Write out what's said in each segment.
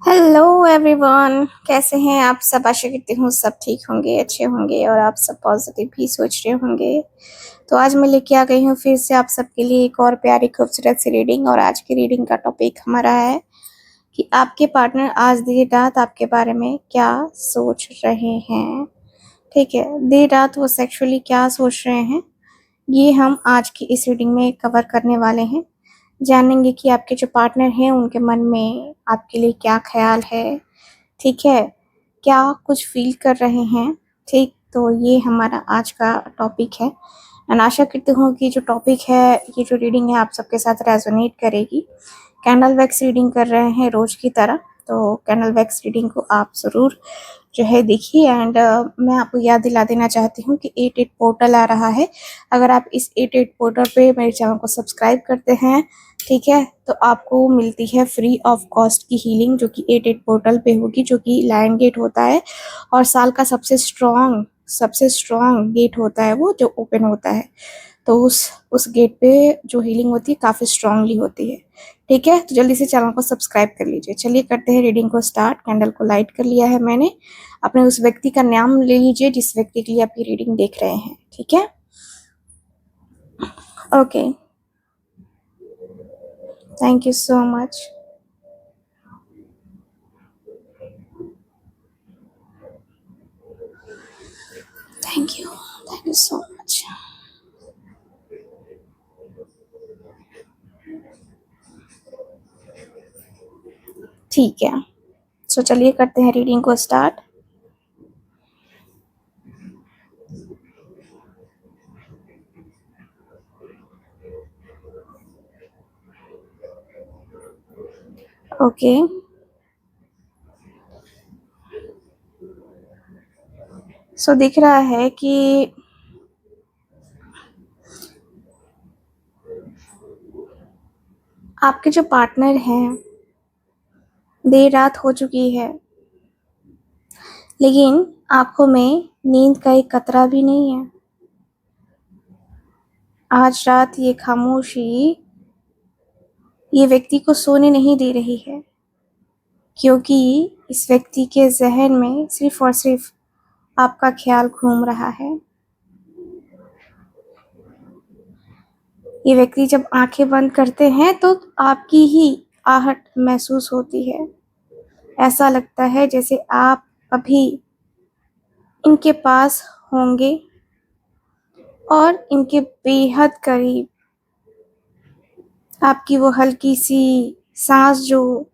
Hello everyone, कैसे हैं आप सब। आशा करती हूँ सब ठीक होंगे, अच्छे होंगे और आप सब पॉजिटिव भी सोच रहे होंगे। तो आज मैं लेके आ गई हूँ फिर से आप सबके लिए एक और प्यारी खूबसूरत सी रीडिंग। और आज की रीडिंग का टॉपिक हमारा है कि आपके पार्टनर आज देर रात आपके बारे में क्या सोच रहे हैं। ठीक है, देर रात वो सेक्सुअली क्या सोच रहे हैं, ये हम आज की इस रीडिंग में कवर करने वाले हैं। जानेंगे कि आपके जो पार्टनर हैं उनके मन में आपके लिए क्या ख्याल है। ठीक है, क्या कुछ फील कर रहे हैं। ठीक, तो ये हमारा आज का टॉपिक है। एंड आशा करती हूँ कि जो टॉपिक है, ये जो रीडिंग है आप सबके साथ रेजोनेट करेगी। कैंडल वैक्स रीडिंग कर रहे हैं रोज की तरह, तो कैंडल वैक्स रीडिंग को आप ज़रूर जो है देखिए। एंड मैं आपको याद दिला देना चाहती हूँ कि 88 पोर्टल आ रहा है। अगर आप इस 88 पोर्टल पे मेरे चैनल को सब्सक्राइब करते हैं, ठीक है, तो आपको मिलती है फ्री ऑफ कॉस्ट की हीलिंग, जो कि 88 पोर्टल पे होगी, जो कि लायन गेट होता है और साल का सबसे स्ट्रॉन्ग गेट होता है वो, जो ओपन होता है। तो उस गेट पे जो हीलिंग होती है काफ़ी स्ट्रांगली होती है। ठीक है, तो जल्दी से चैनल को सब्सक्राइब कर लीजिए। चलिए करते हैं रीडिंग को स्टार्ट। कैंडल को लाइट कर लिया है मैंने। अपने उस व्यक्ति का नाम ले लीजिए जिस व्यक्ति के लिए आप ये रीडिंग देख रहे हैं। ठीक है, okay, thank you so much. Thank you so much. ठीक है, सो चलिए करते हैं रीडिंग को स्टार्ट। ओके, सो दिख रहा है कि आपके जो पार्टनर हैं, देर रात हो चुकी है लेकिन आंखों में नींद का एक कतरा भी नहीं है। आज रात ये खामोशी ये व्यक्ति को सोने नहीं दे रही है, क्योंकि इस व्यक्ति के जहन में सिर्फ और सिर्फ आपका ख्याल घूम रहा है। ये व्यक्ति जब आंखें बंद करते हैं तो आपकी ही आहट महसूस होती है। ऐसा लगता है जैसे आप अभी इनके पास होंगे और इनके बेहद करीब। आपकी वो हल्की सी सांस जो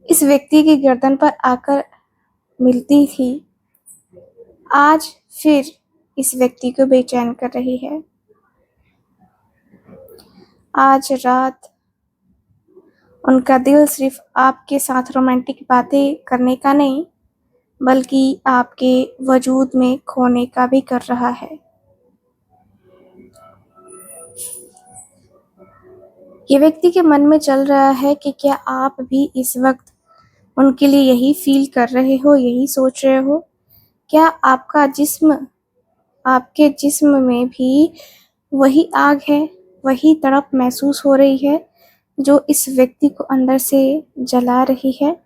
इस व्यक्ति की गर्दन पर आकर मिलती थी, आज फिर इस व्यक्ति को बेचैन कर रही है। आज रात उनका दिल सिर्फ आपके साथ रोमांटिक बातें करने का नहीं, बल्कि आपके वजूद में खोने का भी कर रहा है। ये व्यक्ति के मन में चल रहा है कि क्या आप भी इस वक्त उनके लिए यही फील कर रहे हो, यही सोच रहे हो। क्या आपके जिस्म में भी वही आग है, वही तड़प महसूस हो रही है जो इस व्यक्ति को अंदर से जला रही है।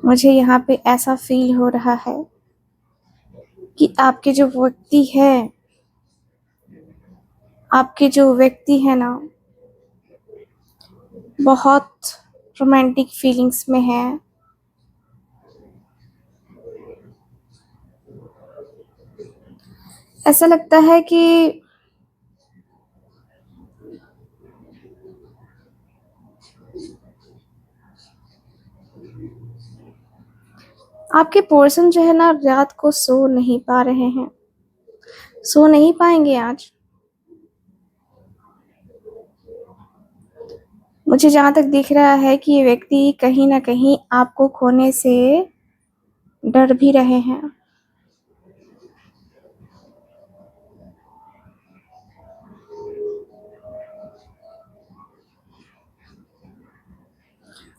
मुझे यहाँ पे ऐसा फील हो रहा है कि आपके जो व्यक्ति है ना, बहुत रोमांटिक फीलिंग्स में है। ऐसा लगता है कि आपके पर्सन जो है ना, रात को सो नहीं पा रहे हैं, सो नहीं पाएंगे आज। मुझे जहाँ तक दिख रहा है कि ये व्यक्ति कहीं ना कहीं आपको खोने से डर भी रहे हैं।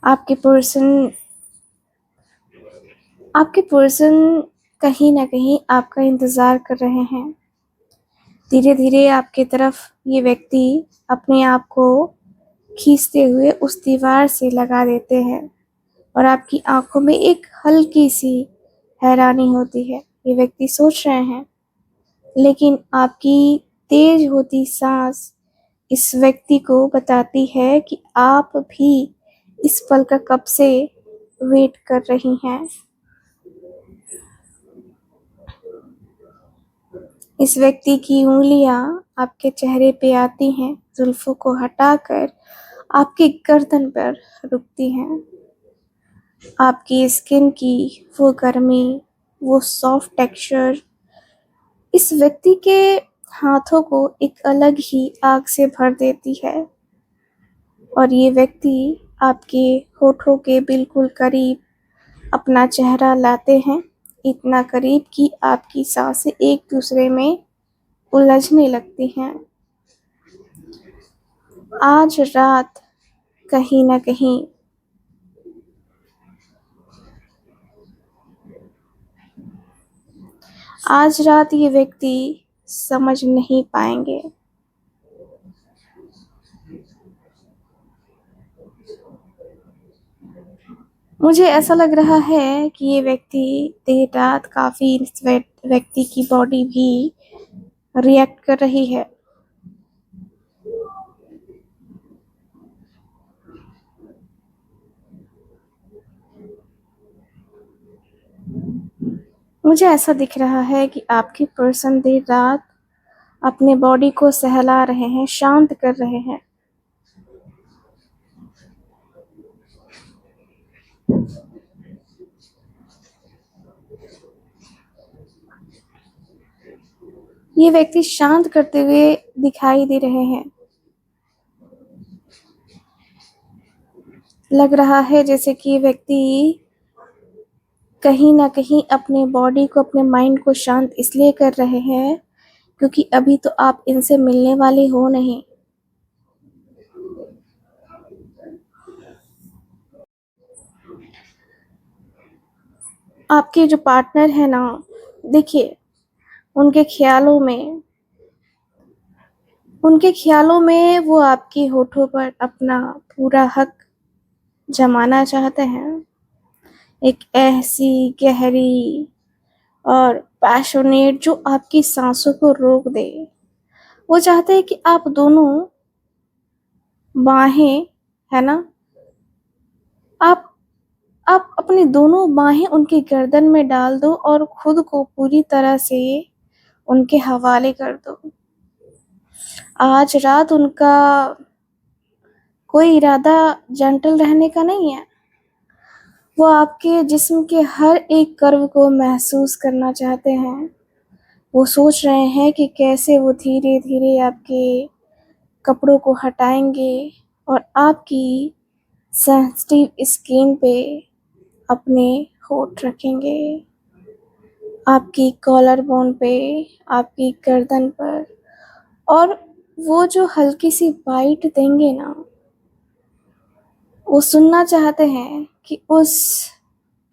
आपके पर्सन कहीं ना कहीं आपका इंतज़ार कर रहे हैं। धीरे धीरे आपके तरफ ये व्यक्ति अपने आप को खींचते हुए उस दीवार से लगा देते हैं और आपकी आंखों में एक हल्की सी हैरानी होती है। ये व्यक्ति सोच रहे हैं, लेकिन आपकी तेज होती सांस इस व्यक्ति को बताती है कि आप भी इस पल का कब से वेट कर रही हैं। इस व्यक्ति की उंगलियां आपके चेहरे पे आती हैं, जुल्फों को हटाकर आपकी गर्दन पर रुकती हैं। आपकी स्किन की वो गर्मी, वो सॉफ्ट टेक्सचर इस व्यक्ति के हाथों को एक अलग ही आग से भर देती है और ये व्यक्ति आपके होठों के बिल्कुल करीब अपना चेहरा लाते हैं, इतना करीब कि आपकी सांसें एक दूसरे में उलझने लगती हैं। आज रात कहीं न कहीं आज रात ये व्यक्ति समझ नहीं पाएंगे। मुझे ऐसा लग रहा है कि ये व्यक्ति देर रात काफी इस व्यक्ति की बॉडी भी रिएक्ट कर रही है। मुझे ऐसा दिख रहा है कि आपके पर्सन देर रात अपने बॉडी को सहला रहे हैं, शांत कर रहे हैं। ये व्यक्ति शांत करते हुए दिखाई दे रहे हैं। लग रहा है जैसे कि ये व्यक्ति कहीं ना कहीं अपने बॉडी को, अपने माइंड को शांत इसलिए कर रहे हैं क्योंकि अभी तो आप इनसे मिलने वाले हो नहीं। आपके जो पार्टनर है ना, देखिए उनके ख्यालों में वो आपके होठों पर अपना पूरा हक जमाना चाहते हैं। एक ऐसी गहरी और पैशनेट जो आपकी सांसों को रोक दे। वो चाहते हैं कि आप दोनों बाहें, है ना, आप अपनी दोनों बाहें उनकी गर्दन में डाल दो और खुद को पूरी तरह से उनके हवाले कर दो। आज रात उनका कोई इरादा जेंटल रहने का नहीं है। वो आपके जिस्म के हर एक कर्व को महसूस करना चाहते हैं। वो सोच रहे हैं कि कैसे वो धीरे धीरे आपके कपड़ों को हटाएंगे और आपकी सेंसिटिव स्किन पे अपने होठ रखेंगे, आपकी कॉलर बोन पे, आपकी गर्दन पर, और वो जो हल्की सी बाइट देंगे ना, वो सुनना चाहते हैं कि उस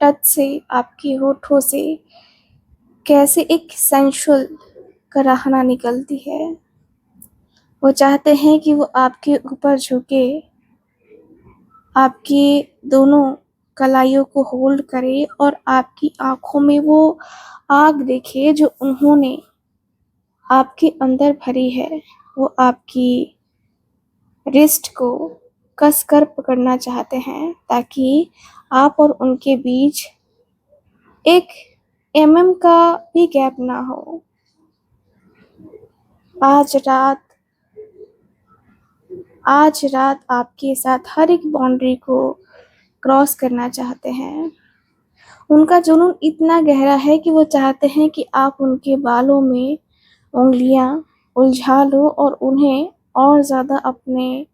टच से, आपकी होठों से कैसे एक सेंसुअल कराहना निकलती है। वो चाहते हैं कि वो आपके ऊपर झुके, आपकी दोनों कलाइयों को होल्ड करे और आपकी आंखों में वो आग देखे जो उन्होंने आपके अंदर भरी है। वो आपकी रिस्ट को कसकर पकड़ना चाहते हैं ताकि आप और उनके बीच एक का भी गैप ना हो। आज रात आपके साथ हर एक बाउंड्री को क्रॉस करना चाहते हैं। उनका जुनून इतना गहरा है कि वो चाहते हैं कि आप उनके बालों में उंगलियां उलझा लो और उन्हें और ज़्यादा अपने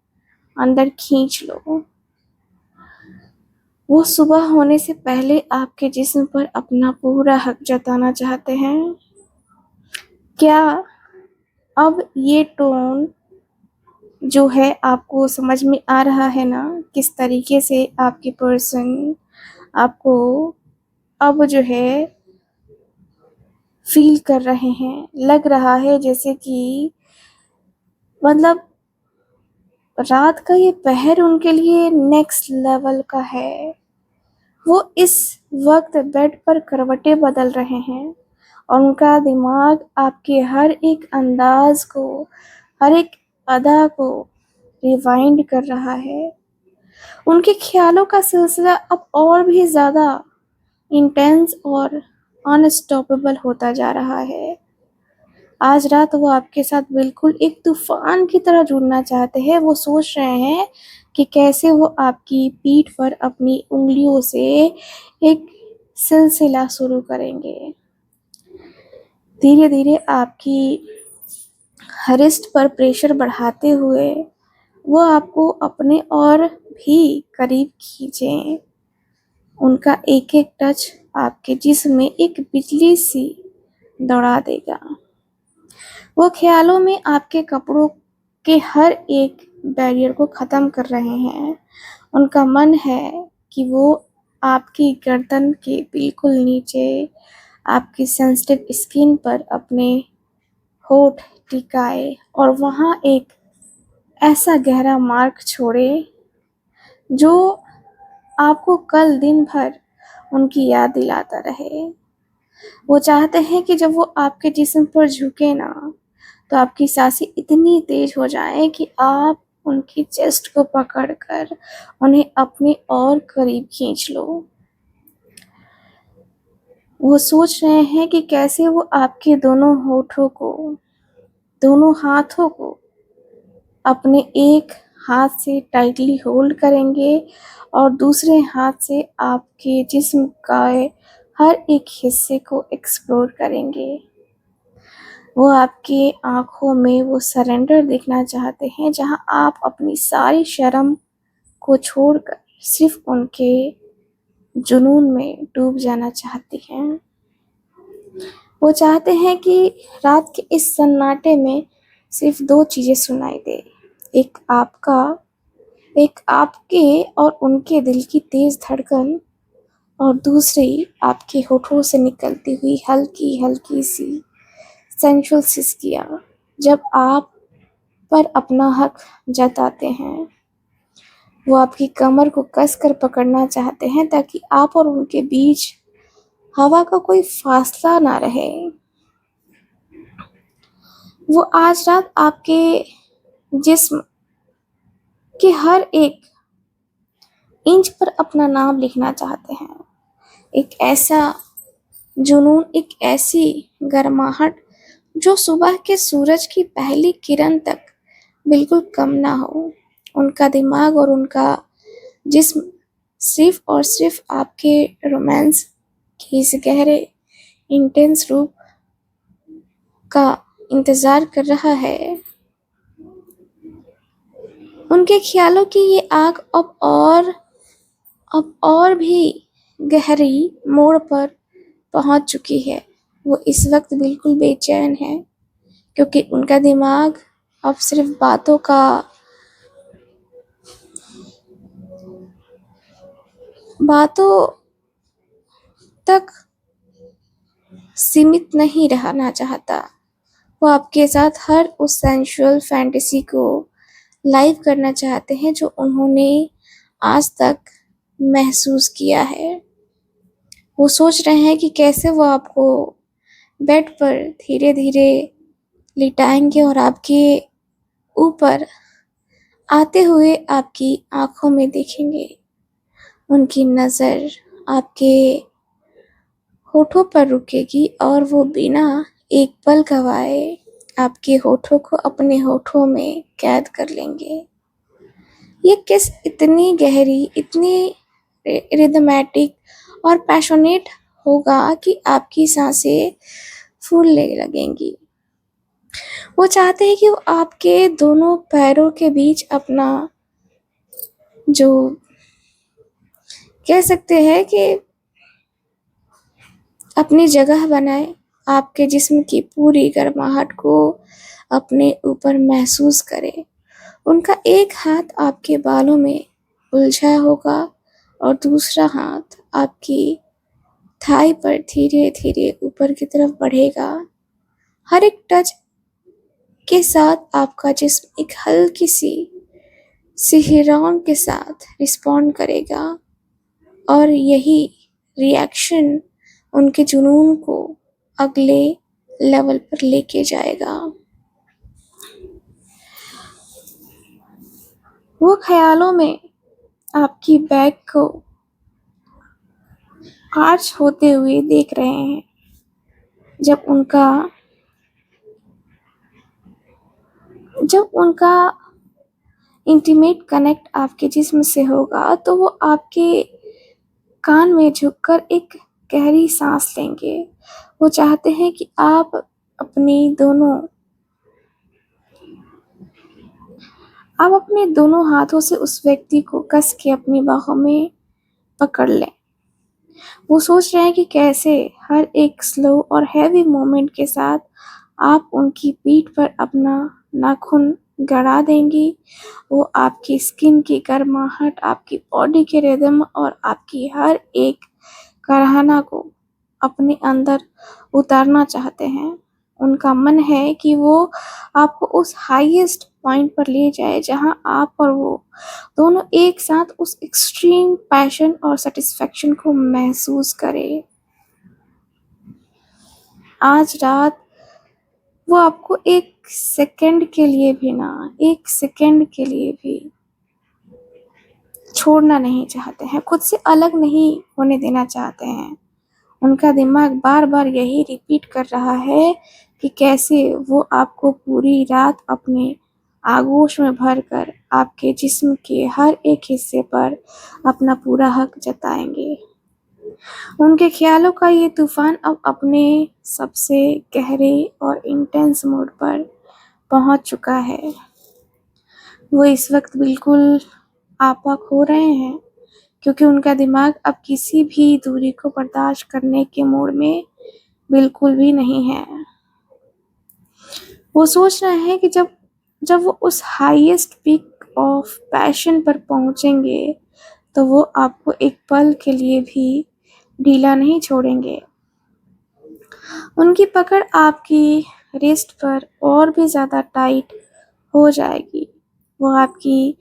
अंदर खींच लो। वो सुबह होने से पहले आपके जिस्म पर अपना पूरा हक जताना चाहते हैं। क्या अब ये टोन जो है आपको समझ में आ रहा है ना, किस तरीके से आपके पर्सन आपको अब जो है फील कर रहे हैं। लग रहा है जैसे कि मतलब रात का ये पहर उनके लिए नेक्स्ट लेवल का है। वो इस वक्त बेड पर करवटें बदल रहे हैं और उनका दिमाग आपके हर एक अंदाज को, हर एक अदा को रिवाइंड कर रहा है। उनके ख्यालों का सिलसिला अब और भी ज़्यादा इंटेंस और अनस्टॉपेबल होता जा रहा है। आज रात वो आपके साथ बिल्कुल एक तूफान की तरह जुड़ना चाहते हैं। वो सोच रहे हैं कि कैसे वो आपकी पीठ पर अपनी उंगलियों से एक सिलसिला शुरू करेंगे। धीरे धीरे आपकी रिस्ट पर प्रेशर बढ़ाते हुए वो आपको अपने और भी करीब खींचें। उनका एक एक टच आपके जिस्म में एक बिजली सी दौड़ा देगा। वो ख्यालों में आपके कपड़ों के हर एक बैरियर को ख़त्म कर रहे हैं। उनका मन है कि वो आपकी गर्दन के बिल्कुल नीचे आपकी सेंसिटिव स्किन पर अपने होठ टिकाए और वहाँ एक ऐसा गहरा मार्क छोड़े जो आपको कल दिन भर उनकी याद दिलाता रहे। वो चाहते हैं कि जब वो आपके जिस्म पर झुके ना, तो आपकी सांसें इतनी तेज हो जाएं कि आप उनकी चेस्ट को पकड़कर उन्हें अपने और करीब खींच लो। वो सोच रहे हैं कि कैसे वो आपके दोनों होठों को, दोनों हाथों को अपने एक हाथ से टाइटली होल्ड करेंगे और दूसरे हाथ से आपके जिस्म का हर एक हिस्से को एक्सप्लोर करेंगे। वो आपकी आँखों में वो सरेंडर देखना चाहते हैं जहाँ आप अपनी सारी शर्म को छोड़कर सिर्फ उनके जुनून में डूब जाना चाहती हैं। वो चाहते हैं कि रात के इस सन्नाटे में सिर्फ दो चीज़ें सुनाई दे, एक आपके और उनके दिल की तेज़ धड़कन और दूसरी आपके होठों से निकलती हुई हल्की हल्की सी सेंशुअल सिसकियाँ जब आप पर अपना हक जताते हैं। वो आपकी कमर को कसकर पकड़ना चाहते हैं ताकि आप और उनके बीच हवा का कोई फासला ना रहे। वो आज रात आपके जिस्म के हर एक इंच पर अपना नाम लिखना चाहते हैं। एक ऐसा जुनून, एक ऐसी गर्माहट जो सुबह के सूरज की पहली किरण तक बिल्कुल कम ना हो। उनका दिमाग और उनका जिस्म सिर्फ और सिर्फ आपके रोमांस के इस गहरे इंटेंस रूप का इंतज़ार कर रहा है। उनके ख्यालों की ये आग अब और भी गहरी मोड़ पर पहुंच चुकी है। वो इस वक्त बिल्कुल बेचैन है क्योंकि उनका दिमाग अब सिर्फ बातों तक सीमित नहीं रहना चाहता। वो आपके साथ हर उस सेंसुअल फैंटेसी को लाइव करना चाहते हैं जो उन्होंने आज तक महसूस किया है। वो सोच रहे हैं कि कैसे वो आपको बेड पर धीरे धीरे लिटाएंगे और आपके ऊपर आते हुए आपकी आंखों में देखेंगे। उनकी नज़र आपके होठों पर रुकेगी और वो बिना एक पल गवाए आपके होठों को अपने होठों में कैद कर लेंगे। ये किस इतनी गहरी, इतनी रिदमेटिक और पैशनेट होगा कि आपकी सांसें फूलने लगेंगी। वो चाहते हैं कि वो आपके दोनों पैरों के बीच अपना, जो कह सकते हैं कि अपनी जगह बनाए, आपके जिस्म की पूरी गर्माहट को अपने ऊपर महसूस करे। उनका एक हाथ आपके बालों में उलझा होगा और दूसरा हाथ आपकी थाई पर धीरे धीरे ऊपर की तरफ बढ़ेगा। हर एक टच के साथ आपका जिस्म एक हल्की सी सिहरान के साथ रिस्पॉन्ड करेगा और यही रिएक्शन उनके जुनून को अगले लेवल पर लेके जाएगा। वो ख्यालों में आपकी बैग को आर्च होते हुए देख रहे हैं। जब उनका इंटीमेट कनेक्ट आपके जिस्म से होगा तो वो आपके कान में झुककर एक गहरी सांस लेंगे। वो चाहते हैं कि आप अपने दोनों हाथों से उस व्यक्ति को कस के अपनी बाहों में पकड़ लें। वो सोच रहे हैं कि कैसे हर एक स्लो और हैवी मोमेंट के साथ आप उनकी पीठ पर अपना नाखून गड़ा देंगी। वो आपकी स्किन की गर्माहट, आपकी बॉडी के रिदम और आपकी हर एक कराहना को अपने अंदर उतारना चाहते हैं। उनका मन है कि वो आपको उस हाईएस्ट पॉइंट पर ले जाए जहां आप और वो दोनों एक साथ उस एक्सट्रीम पैशन और सेटिस्फेक्शन को महसूस करें। आज रात वो आपको एक सेकंड के लिए भी छोड़ना नहीं चाहते हैं, खुद से अलग नहीं होने देना चाहते हैं। उनका दिमाग बार बार यही रिपीट कर रहा है कि कैसे वो आपको पूरी रात अपने आगोश में भरकर आपके जिस्म के हर एक हिस्से पर अपना पूरा हक जताएंगे। उनके ख्यालों का ये तूफान अब अपने सबसे गहरे और इंटेंस मोड पर पहुंच चुका है। वो इस वक्त बिल्कुल आपा खो रहे हैं क्योंकि उनका दिमाग अब किसी भी दूरी को बर्दाश्त करने के मूड में बिल्कुल भी नहीं है। वो सोच रहे हैं कि जब वो उस हाईएस्ट पीक ऑफ पैशन पर पहुंचेंगे तो वो आपको एक पल के लिए भी ढीला नहीं छोड़ेंगे। उनकी पकड़ आपकी रिस्ट पर और भी ज्यादा टाइट हो जाएगी। वो आपकी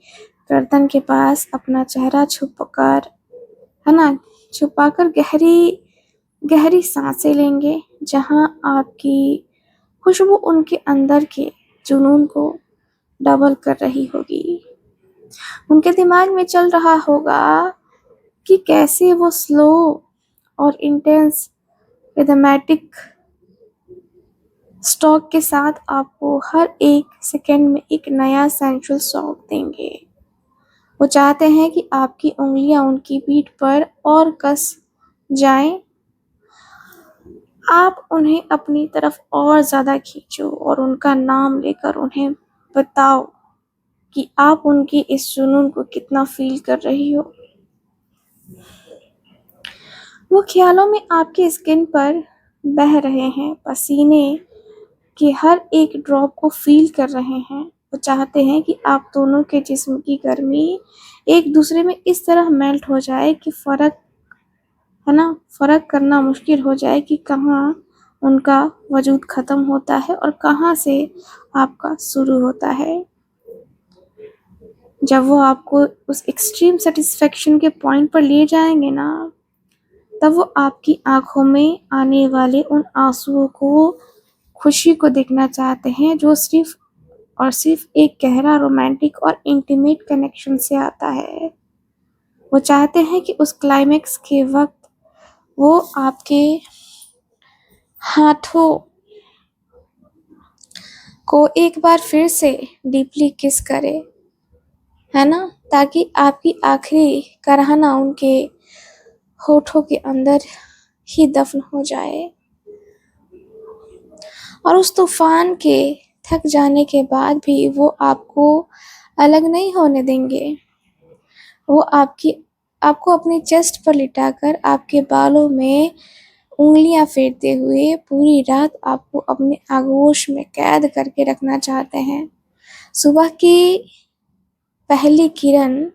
गर्दन के पास अपना चेहरा छुपाकर गहरी सांसें लेंगे, जहां आपकी खुशबू उनके अंदर के जुनून को डबल कर रही होगी। उनके दिमाग में चल रहा होगा कि कैसे वो स्लो और इंटेंस रिदमेटिक स्टॉक के साथ आपको हर एक सेकंड में एक नया सेंसुअल शॉक देंगे। वो चाहते हैं कि आपकी उंगलियां उनकी पीठ पर और कस जाएं। आप उन्हें अपनी तरफ और ज्यादा खींचो और उनका नाम लेकर उन्हें बताओ कि आप उनकी इस जुनून को कितना फील कर रही हो। वो ख्यालों में आपके स्किन पर बह रहे हैं, पसीने के हर एक ड्रॉप को फील कर रहे हैं। वो चाहते हैं कि आप दोनों के जिस्म की गर्मी एक दूसरे में इस तरह मेल्ट हो जाए कि फर्क करना मुश्किल हो जाए कि कहाँ उनका वजूद खत्म होता है और कहाँ से आपका शुरू होता है। जब वो आपको उस एक्सट्रीम सेटिस्फेक्शन के पॉइंट पर ले जाएंगे ना, तब वो आपकी आंखों में आने वाले उन आंसुओं को खुशी को देखना चाहते हैं जो सिर्फ एक गहरा रोमांटिक और इंटीमेट कनेक्शन से आता है। वो चाहते हैं कि उस क्लाइमेक्स के वक्त वो आपके हाथों को एक बार फिर से डीपली किस करे, है ना, ताकि आपकी आखिरी कराहना उनके होठों के अंदर ही दफन हो जाए। और उस तूफान के थक जाने के बाद भी वो आपको अलग नहीं होने देंगे। वो आपको अपनी चेस्ट पर लिटाकर आपके बालों में उंगलियां फेरते हुए पूरी रात आपको अपने आगोश में कैद करके रखना चाहते हैं। सुबह की पहली किरण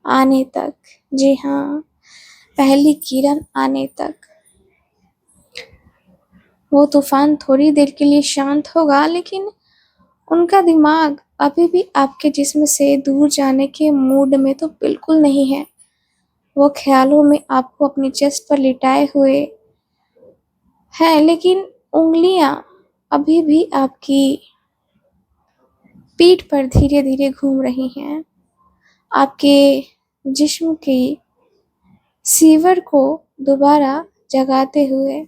आने तक, जी हाँ, पहली किरण आने तक वो तूफान थोड़ी देर के लिए शांत होगा, लेकिन उनका दिमाग अभी भी आपके जिस्म से दूर जाने के मूड में तो बिल्कुल नहीं है। वो ख्यालों में आपको अपनी चेस्ट पर लिटाए हुए है, लेकिन उंगलियां अभी भी आपकी पीठ पर धीरे धीरे घूम रही हैं, आपके जिस्म की सीवर को दोबारा जगाते हुए।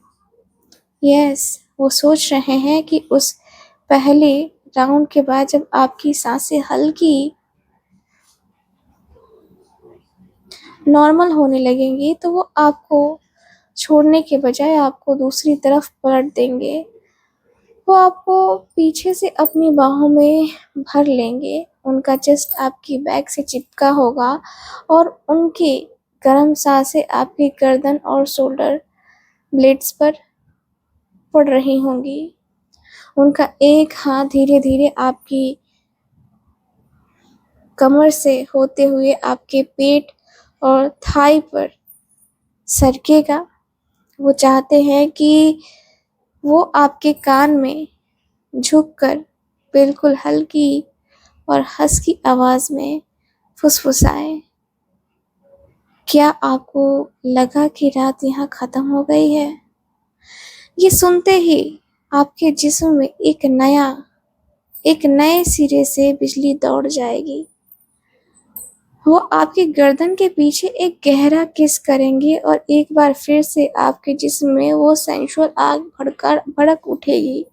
यस, वो सोच रहे हैं कि उस पहले राउंड के बाद जब आपकी सांसें हल्की नॉर्मल होने लगेंगी, तो वो आपको छोड़ने के बजाय आपको दूसरी तरफ पलट देंगे। वो आपको पीछे से अपनी बाहों में भर लेंगे, उनका चेस्ट आपकी बैक से चिपका होगा और उनकी गर्म सांसें आपकी गर्दन और शोल्डर ब्लेड्स पर पड़ रही होंगी। उनका एक हाथ धीरे धीरे आपकी कमर से होते हुए आपके पेट और थाई पर सरकेगा। वो चाहते हैं कि वो आपके कान में झुककर बिल्कुल हल्की और हस्की आवाज में फुसफुसाए, क्या आपको लगा कि रात यहाँ खत्म हो गई है? ये सुनते ही आपके जिस्म में एक नए सिरे से बिजली दौड़ जाएगी। वो आपकी गर्दन के पीछे एक गहरा किस करेंगे और एक बार फिर से आपके जिस्म में वो सेंसुअल आग भड़क उठेगी।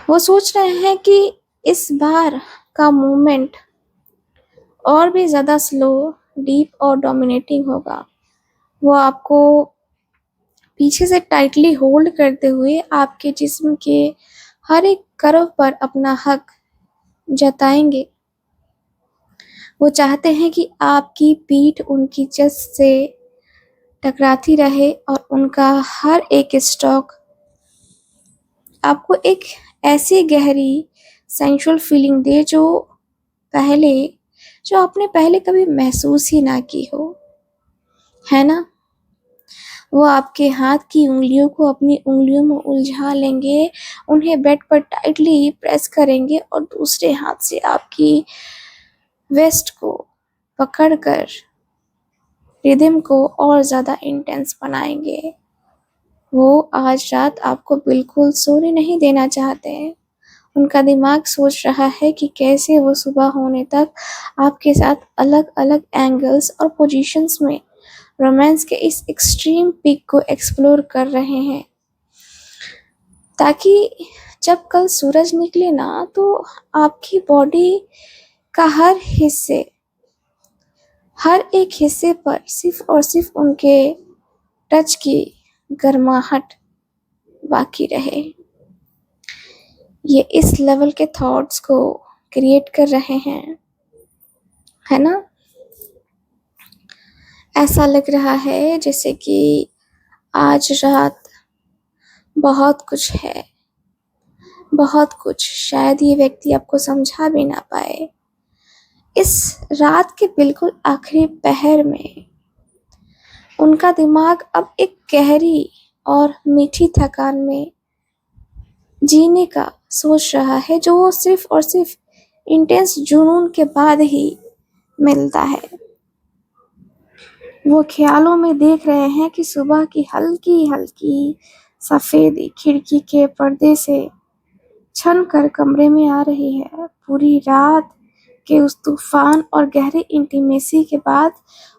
वो सोच रहे हैं कि इस बार का मूवमेंट और भी ज़्यादा स्लो, डीप और डोमिनेटिंग होगा। वो आपको पीछे से टाइटली होल्ड करते हुए आपके जिस्म के हर एक कर्व पर अपना हक जताएंगे। वो चाहते हैं कि आपकी पीठ उनकी चेस्ट से टकराती रहे और उनका हर एक स्ट्रोक आपको एक ऐसी गहरी सेंसुअल फीलिंग दे जो आपने पहले कभी महसूस ही ना की हो, है ना? वो आपके हाथ की उंगलियों को अपनी उंगलियों में उलझा लेंगे, उन्हें बेड पर टाइटली प्रेस करेंगे और दूसरे हाथ से आपकी वेस्ट को पकड़कर रिदम को और ज़्यादा इंटेंस बनाएंगे। वो आज रात आपको बिल्कुल सोने नहीं देना चाहते हैं। उनका दिमाग सोच रहा है कि कैसे वो सुबह होने तक आपके साथ अलग अलग एंगल्स और पोजीशंस में रोमांस के इस एक्सट्रीम पीक को एक्सप्लोर कर रहे हैं, ताकि जब कल सूरज निकले ना, तो आपकी बॉडी का हर एक हिस्से पर सिर्फ और सिर्फ उनके टच की गर्माहट बाकी रहे। ये इस लेवल के थॉट्स को क्रिएट कर रहे हैं, है ना? ऐसा लग रहा है जैसे कि आज रात बहुत कुछ है, बहुत कुछ शायद ये व्यक्ति आपको समझा भी ना पाए। इस रात के बिल्कुल आखिरी पहर में उनका दिमाग अब एक गहरी और मीठी थकान में जीने का सोच रहा है, जो वो सिर्फ और सिर्फ इंटेंस जुनून के बाद ही मिलता है। वो ख्यालों में देख रहे हैं कि सुबह की हल्की हल्की सफेदी खिड़की के पर्दे से छन कर कमरे में आ रही है। पूरी रात के उस तूफान और गहरे इंटीमेसी के बाद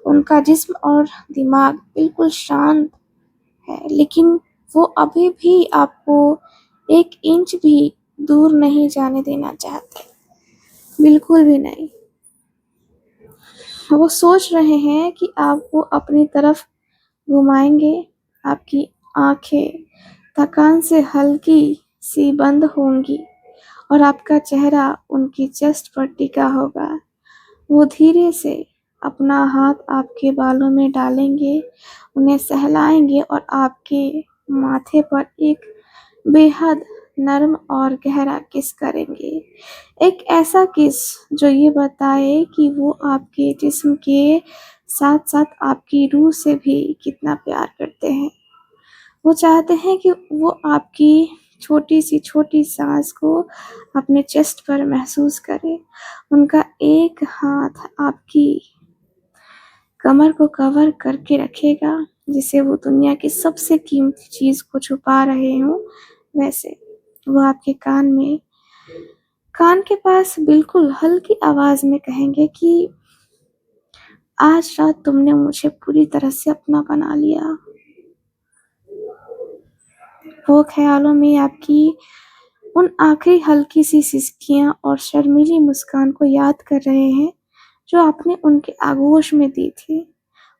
उनका जिस्म और दिमाग बिल्कुल शांत है, लेकिन वो अभी भी आपको एक इंच भी दूर नहीं जाने देना चाहते, बिल्कुल भी नहीं। वो सोच रहे हैं कि आपको अपनी तरफ घुमाएंगे, आपकी आंखें थकान से हल्की सी बंद होंगी और आपका चेहरा उनकी चेस्ट पर टिका होगा। वो धीरे से अपना हाथ आपके बालों में डालेंगे, उन्हें सहलाएंगे और आपके माथे पर एक बेहद नरम और गहरा किस करेंगे। एक ऐसा किस जो ये बताए कि वो आपके जिस्म के साथ साथ आपकी रूह से भी कितना प्यार करते हैं। वो चाहते हैं कि वो आपकी छोटी सांस को अपने चेस्ट पर महसूस करे। उनका एक हाथ आपकी कमर को कवर करके रखेगा, जिसे वो दुनिया की सबसे कीमती चीज को छुपा रहे हों वैसे। वो आपके कान के पास बिल्कुल हल्की आवाज में कहेंगे कि आज रात तुमने मुझे पूरी तरह से अपना बना लिया। वो ख्यालों में आपकी उन आखिरी हल्की सी सिसकियां और शर्मीली मुस्कान को याद कर रहे हैं जो आपने उनके आगोश में दी थी।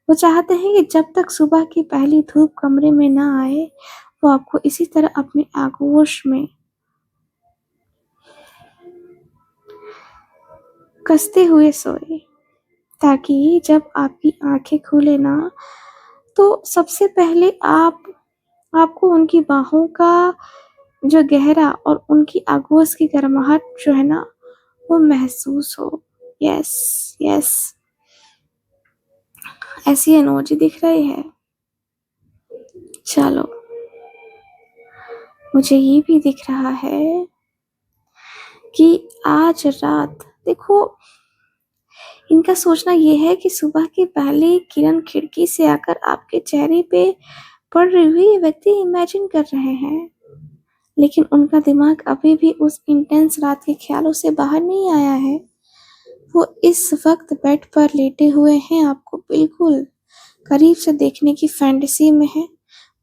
वो चाहते हैं कि जब तक सुबह की पहली धूप कमरे में ना आए, वो आपको इसी तरह अपने आगोश में कसते हुए सोए, ताकि जब आपकी आंखें खुले ना, तो सबसे पहले आपको उनकी बाहों का जो गहरा और उनकी आगोश की गर्माहट जो है ना, वो महसूस हो। यस, यस, ऐसी एनर्जी दिख रही है। चलो, मुझे ये भी दिख रहा है कि आज रात देखो, इनका सोचना ये है कि सुबह की पहली किरण खिड़की से आकर आपके चेहरे पे पड़ रही हुई ये व्यक्ति इमेजिन कर रहे हैं, लेकिन उनका दिमाग अभी भी उस इंटेंस रात के ख्यालों से बाहर नहीं आया है। वो इस वक्त बेड पर लेटे हुए हैं, आपको बिल्कुल करीब से देखने की फैंटेसी में है।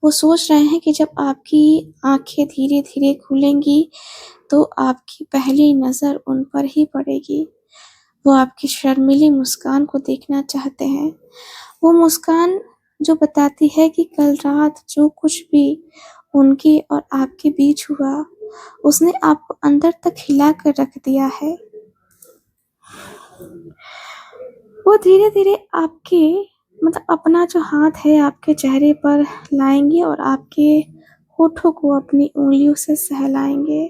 वो सोच रहे हैं कि जब आपकी आंखें धीरे धीरे खुलेंगी तो आपकी पहली नजर उन पर ही पड़ेगी। वो आपकी शर्मीली मुस्कान को देखना चाहते हैं, वो मुस्कान जो बताती है कि कल रात जो कुछ भी उनके और आपके बीच हुआ, उसने आपको अंदर तक हिला कर रख दिया है। वो धीरे धीरे आपके अपना जो हाथ है आपके चेहरे पर लाएंगे और आपके होठों को अपनी उंगलियों से सहलाएंगे।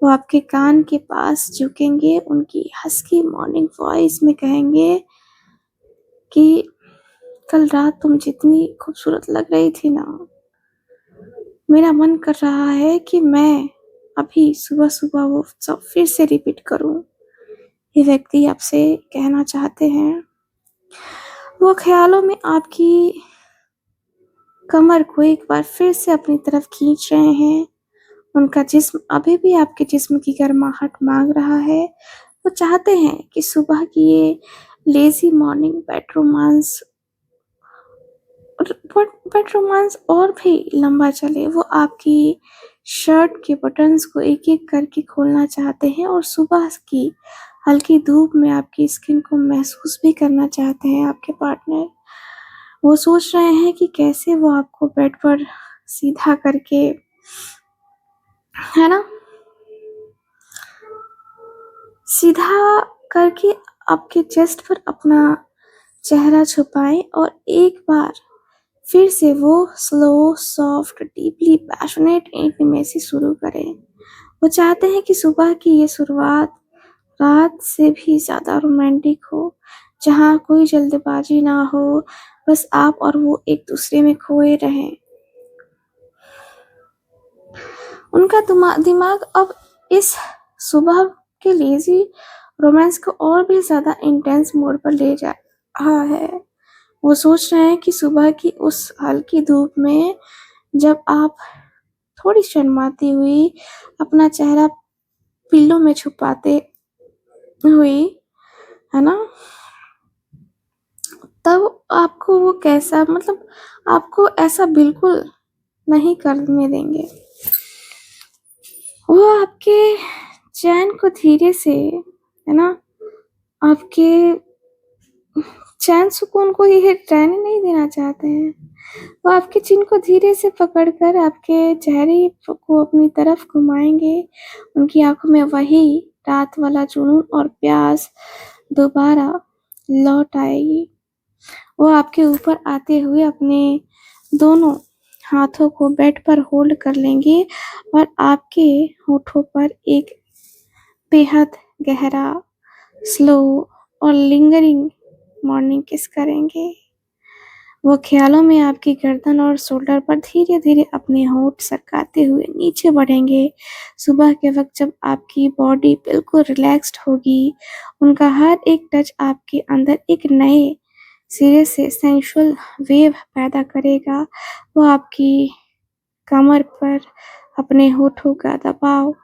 वो आपके कान के पास झुकेंगे, उनकी हस्की मॉर्निंग वॉइस में कहेंगे कि कल रात तुम जितनी खूबसूरत लग रही थी ना, मेरा मन कर रहा है कि मैं अभी सुबह सुबह वो सब फिर से रिपीट करूं। ये व्यक्ति आपसे कहना चाहते हैं। वो ख्यालों में आपकी कमर को एक बार फिर से अपनी तरफ खींच रहे हैं। उनका जिस्म अभी भी आपके जिस्म की गर्माहट मांग रहा है। वो चाहते हैं कि सुबह की ये लेजी मॉर्निंग बेड रोमांस और भी लंबा चले। वो आपकी शर्ट के बटन्स को एक एक करके खोलना चाहते हैं और सुबह की हल्की धूप में आपकी स्किन को महसूस भी करना चाहते हैं आपके पार्टनर। वो सोच रहे हैं कि कैसे वो आपको बेड पर सीधा करके, है ना, सीधा करके आपके चेस्ट पर अपना चेहरा छुपाएं और एक बार फिर से वो slow, soft, deeply passionate intimacy शुरू करें। वो चाहते हैं कि सुबह की ये शुरुआत रात से भी ज्यादा रोमांटिक हो, जहाँ कोई जल्दबाजी ना हो, बस आप और वो एक दूसरे में खोए रहें। उनका दिमाग अब इस सुबह के लेजी रोमांस को और भी ज्यादा इंटेंस मोड पर ले जा रहा है। वो सोच रहे हैं कि सुबह की उस हल्की धूप में जब आप थोड़ी शर्माती हुई अपना चेहरा पिल्लों में छुपाते हुई, है ना, तब आपको वो कैसा आपको ऐसा बिल्कुल नहीं करने देंगे। वो आपके चैन को धीरे से, है ना, आपके चैन सुकून को ये चैन ही नहीं देना चाहते हैं। वो आपके चिन को धीरे से पकड़कर आपके चेहरे को अपनी तरफ घुमाएंगे। उनकी आंखों में वही रात वाला जुनून और प्यास दोबारा लौट आएगी। वो आपके ऊपर आते हुए अपने दोनों हाथों को बेड पर होल्ड कर लेंगे और आपके होठों पर एक बेहद गहरा, स्लो और लिंगरिंग मॉर्निंग किस करेंगे। वो ख़्यालों में आपकी गर्दन और शोल्डर पर धीरे-धीरे अपने होंठ सरकाते हुए नीचे बढ़ेंगे। सुबह के वक़्त जब आपकी बॉडी बिल्कुल रिलैक्स्ड होगी, उनका हर एक टच आपके अंदर एक नए सिरे से सेंसुअल वेव पैदा करेगा। वो आपकी कमर पर अपने होठों का दबाव,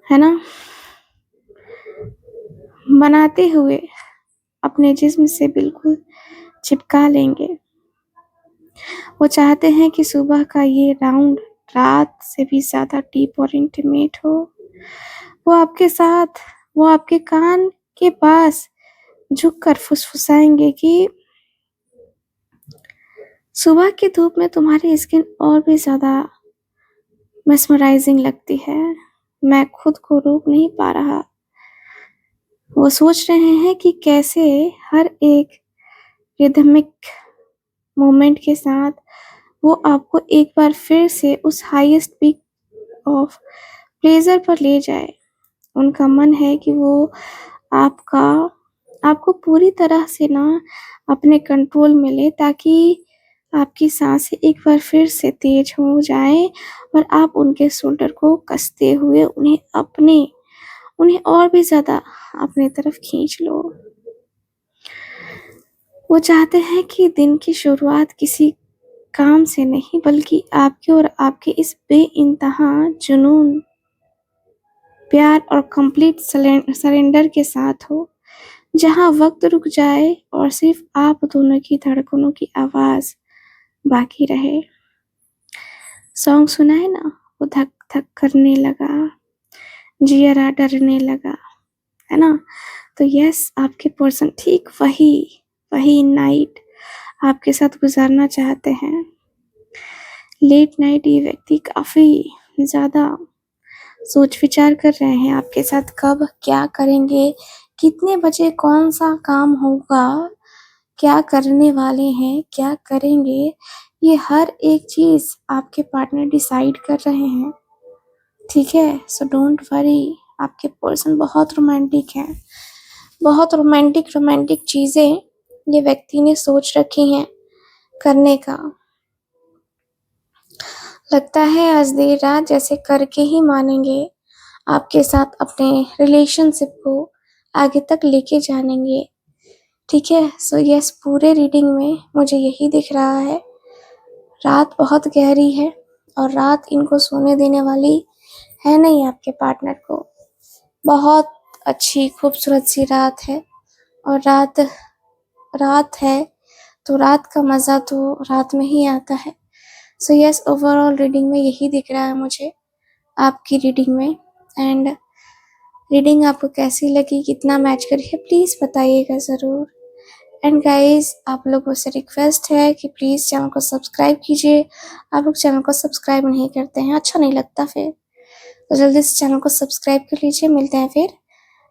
है ना, बनाते हुए अपने जिस्म से बिल्कुल चिपका लेंगे। वो चाहते हैं कि सुबह का ये राउंड रात से भी ज़्यादा डीप और इंटीमेट हो। वो आपके साथ, वो आपके कान के पास झुककर फुसफुसाएंगे कि सुबह की धूप में तुम्हारी स्किन और भी ज़्यादा मेस्मराइजिंग लगती है। मैं खुद को रोक नहीं पा रहा। वो सोच रहे हैं कि कैसे हर एक रिदमिक मोमेंट के साथ वो आपको एक बार फिर से उस हाईएस्ट पीक ऑफ प्लेजर पर ले जाए। उनका मन है कि वो आपको पूरी तरह से ना अपने कंट्रोल में ले, ताकि आपकी सांसें एक बार फिर से तेज हो जाएं और आप उनके शोल्डर को कसते हुए उन्हें और भी ज़्यादा अपने तरफ खींच लो। वो चाहते हैं कि दिन की शुरुआत किसी काम से नहीं, बल्कि आपके और आपके इस बेइंतहा जुनून, प्यार और कंप्लीट सरेंडर के साथ हो, जहां वक्त रुक जाए और सिर्फ आप दोनों की धड़कनों की आवाज़ बाकी रहे। सॉन्ग सुना है ना, वो धक धक करने लगा, जियरा डरने लगा, है ना। तो यस, आपके पर्सन ठीक वही नाइट आपके साथ गुजारना चाहते हैं। लेट नाइट ये व्यक्ति काफ़ी ज़्यादा सोच विचार कर रहे हैं आपके साथ, कब क्या करेंगे, कितने बजे कौन सा काम होगा, क्या करने वाले हैं, क्या करेंगे, ये हर एक चीज़ आपके पार्टनर डिसाइड कर रहे हैं। ठीक है, सो डोंट वरी। आपके पर्सन बहुत रोमांटिक हैं, बहुत रोमांटिक चीज़ें ये व्यक्ति ने सोच रखी हैं करने का। लगता है आज देर रात जैसे करके ही मानेंगे, आपके साथ अपने रिलेशनशिप को आगे तक लेके जानेंगे। ठीक है, सो यस, पूरे रीडिंग में मुझे यही दिख रहा है। रात बहुत गहरी है और रात इनको सोने देने वाली है नहीं आपके पार्टनर को। बहुत अच्छी खूबसूरत सी रात है और रात है तो रात का मज़ा तो रात में ही आता है। सो यस, ओवरऑल रीडिंग में यही दिख रहा है मुझे आपकी रीडिंग में। एंड रीडिंग आपको कैसी लगी, कितना मैच करी है, प्लीज़ बताइएगा ज़रूर। एंड गाइस, आप लोगों से रिक्वेस्ट है कि प्लीज़ चैनल को सब्सक्राइब कीजिए। आप लोग चैनल को सब्सक्राइब नहीं करते हैं, अच्छा नहीं लगता फिर, तो जल्दी से चैनल को सब्सक्राइब कर लीजिए। मिलते हैं फिर,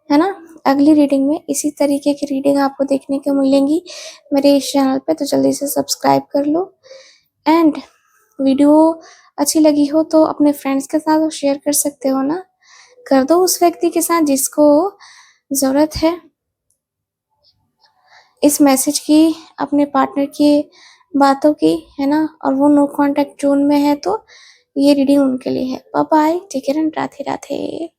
है ना, अगली रीडिंग में। इसी तरीके की रीडिंग आपको देखने को मिलेंगी मेरे इस चैनल पे, तो जल्दी से सब्सक्राइब कर लो। एंड वीडियो अच्छी लगी हो तो अपने फ्रेंड्स के साथ शेयर कर सकते हो ना, कर दो उस व्यक्ति के साथ जिसको ज़रूरत है इस मैसेज की, अपने पार्टनर की बातों की, है ना, और वो नो कांटेक्ट जोन में है, तो ये रीडिंग उनके लिए है। Bye bye, take care and Radhe Radhe.